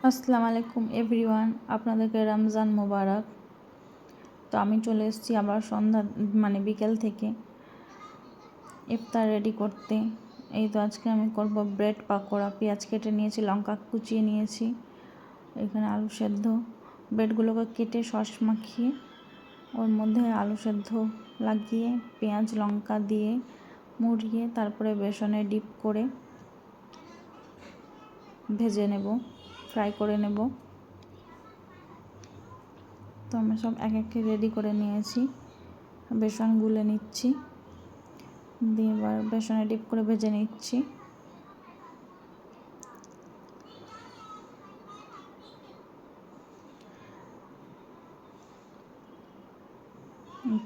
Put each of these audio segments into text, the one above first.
আসসালামু আলাইকুম এভরিওয়ান, আপনাদেরকে রমজান মোবারক। তো আমি চলে এসেছি আবার সন্ধ্যা বিকেল থেকে ইফতার রেডি করতে। এই তো আজকে আমি করব ব্রেড পাকোড়া। পেঁয়াজ কেটে নিয়েছি, লঙ্কা কুচিয়ে নিয়েছি, এখানে আলু সেদ্ধ। ব্রেডগুলোকে কেটে সস মাখিয়ে ওর মধ্যে আলু সেদ্ধ লাগিয়ে পেঁয়াজ লঙ্কা দিয়ে মুড়িয়ে তারপরে বেসনে ডিপ করে ভেজে নেব, ফ্রাই করে নেব। তো আমি সব এক এক রেডি করে নিয়েছি, বেসন গুলে নিচ্ছি, দিয়ে এবার বেসনে ডিপ করে ভেজে নিচ্ছি।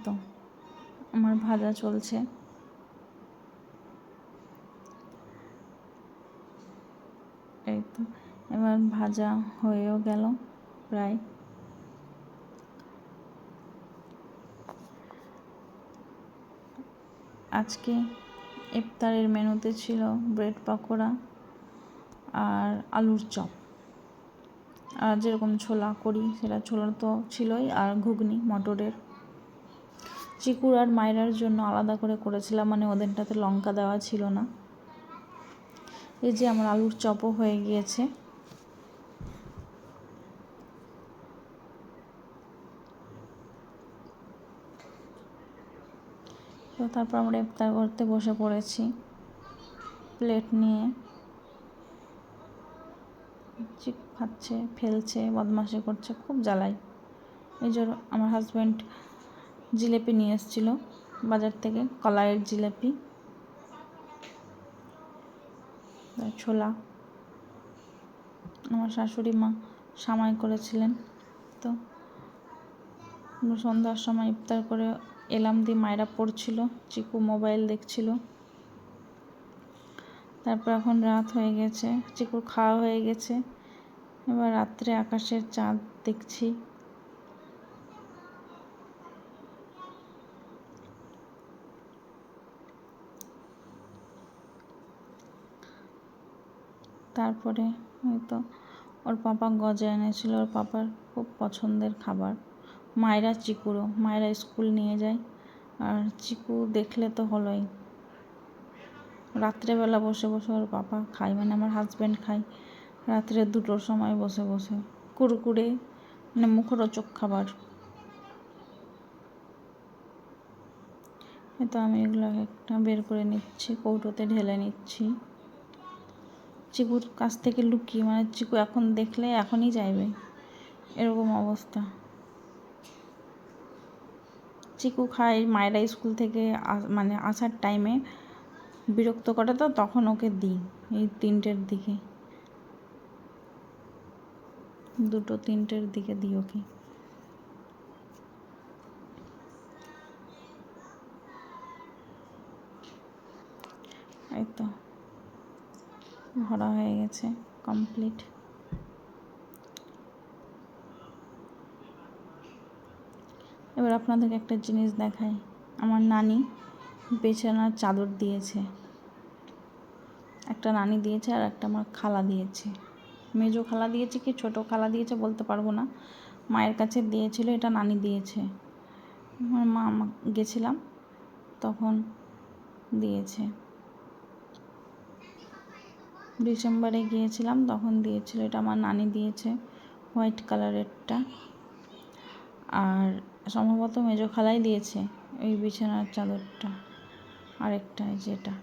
তো আমার ভাজা চলছে। এই তো এবার ভাজা হয়েও গেল প্রায়। আজকে ইফতারের মেনুতে ছিল ব্রেড পাকোড়া আর আলুর চপ, আর যেরকম ছোলা করি সেটা ছোলা তো ছিলই, আর ঘুগনি মটরের। চিকুর আর মায়রার জন্য আলাদা করে করেছিলাম, ওদেরটাতে লঙ্কা দেওয়া ছিল না। এই যে আমার আলুর চপও হয়ে গিয়েছে। তো তারপর আমরা ইফতার করতে বসে পড়েছি প্লেট নিয়ে। চিক খাচ্ছে, ফেলছে, বদমাশি করছে, খুব জ্বালাই। এই জন্য আমার হাজব্যান্ড জিলেপি নিয়ে এসেছিল বাজার থেকে, কলাইয়ের জিলেপি, ছোলা। আমার শাশুড়ি মা সামাই করেছিলেন। তো সন্ধ্যার সময় ইফতার করে এলাম, দিয়ে মায়েরা পড়ছিল, চিকু মোবাইল দেখছিল। তারপর এখন রাত হয়ে গেছে, চিকুর খাওয়া হয়ে গেছে। এবার রাত্রে আকাশের চাঁদ দেখছি। তারপরে হয়তো ওর পাপা গজা এনেছিল, ওর পাপার খুব পছন্দের খাবার। মায়েরা চিকুরও, মায়েরা স্কুল নিয়ে যায়, আর চিকু দেখলে তো হলোই। রাত্রেবেলা বসে বসে ওর পাপা খায়, আমার হাজব্যান্ড খায় রাত্রে 2টোর সময় বসে বসে কুরকুরে, মুখরোচক খাবার। তো আমি এগুলো একটা বের করে নিচ্ছি, কৌটোতে ঢেলে নিচ্ছি চিকুর কাছ থেকে লুকিয়ে। চিকু এখন দেখলে এখনই যাইবে, এরকম অবস্থা। চিকু খায়, মায়েরা স্কুল থেকে আসার টাইমে বিরক্ত করে, তো তখন ওকে দিই এই 3টের দিকে, 2-3টের দিকে দিই ওকে। এই তো ভরা হয়ে গেছে, কমপ্লিট। এবার আপনাদেরকে একটা জিনিস দেখাই। আমার নানি বিছানার চাদর দিয়েছে, একটা নানি দিয়েছে আর একটা আমার খালা দিয়েছে। মেজো খালা দিয়েছে কি ছোট খালা দিয়েছে বলতে পারবো না, মায়ের কাছে দিয়েছিল, এটা নানি দিয়েছে। আমার মা গেছিলাম তখন দিয়েছে, ডিসেম্বরে গিয়েছিলাম তখন দিয়েছিল। এটা আমার নানি দিয়েছে, হোয়াইট কালারেরটা। আর সম্ভবত মেজো খালাই দিয়েছে এই বিছানার চাদরটা, আরেকটা যেটা।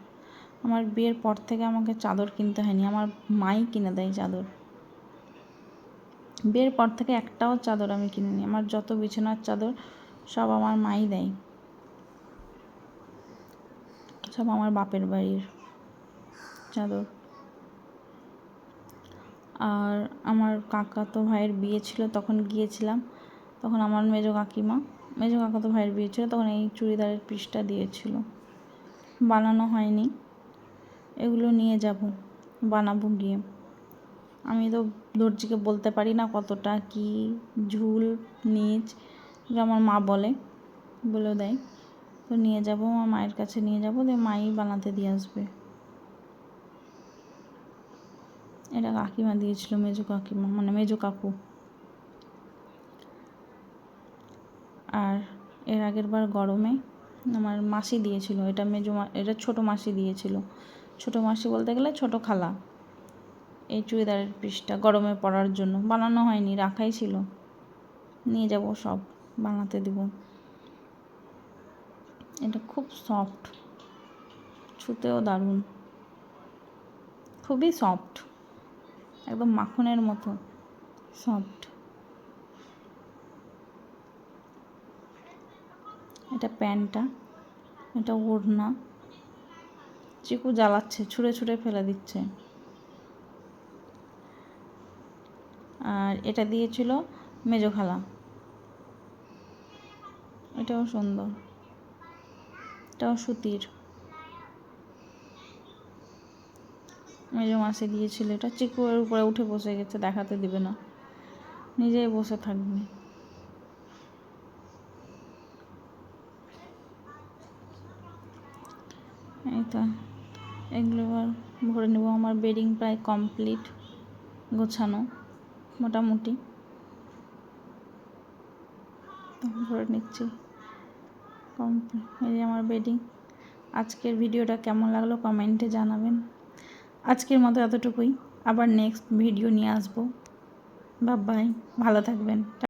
আমার বিয়ের পর থেকে আমাকে চাদর কিনতে হয়নি, আমার মাই কিনে দেয় চাদর। বিয়ের পর থেকে একটাও চাদর আমি কিনিনি, আমার যত বিছানার চাদর সব আমার মাই দেয়, সব আমার বাপের বাড়ির চাদর। আর আমার কাকাতো ভাইয়ের বিয়ে ছিল, তখন গিয়েছিলাম, তখন আমার মেজো কাকাতো ভাইয়ের বিয়ে ছিল, তখন এই চুড়িদারের পিসটা দিয়েছিল, বানানো হয়নি। এগুলো নিয়ে যাব, বানাবো গিয়ে। আমি তো দর্জিকে বলতে পারি না কতটা কি ঝুল নিচ, আমার মা বলে দেয়। তো নিয়ে যাব, আমার মায়ের কাছে নিয়ে যাব, দিয়ে মাই বানাতে দিয়ে আসবে। এটা কাকিমা দিয়েছিল, মেজো কাকিমা মানে মেজো কাকু। আর এর আগের বার গরমে আমার মাসি দিয়েছিল, এটা এটা ছোটো মাসি দিয়েছিল। ছোটো মাসি বলতে গেলে ছোটো খালা। এই চুড়িদারের পিসটা গরমে পরার জন্য বানানো হয়নি, রাখাই ছিল। নিয়ে যাব, সব বানাতে দেব। এটা খুব সফট, ছুতেও দারুণ, খুবই সফট, একদম মাখনের মতো সফট। এটা প্যান্টটা, এটা ওড়না। চিকু জ্বালাচ্ছে, ছুঁড়ে ছুঁড়ে ফেলে দিচ্ছে। আর এটা দিয়েছিল মেজো খালা, এটাও সুন্দর, এটাও সুতির। মেজো মাসি দিয়েছিল এটা। চিকু এর উপরে উঠে বসে গেছে, দেখাতে দিবে না, নিজেই বসে থাকবে। এই তো, এগুলো এবার ভরে নেব। আমার বেডিং প্রায় কমপ্লিট, গোছানো মোটামুটি। ভরে নিচ্ছি কমপ্লিট। এই যে আমার বেডিং। আজকের ভিডিওটা কেমন লাগলো কমেন্টে জানাবেন। আজকের মতো এতটুকুই, আবার নেক্সট ভিডিও নিয়ে আসবো। বাই, ভালো থাকবেন।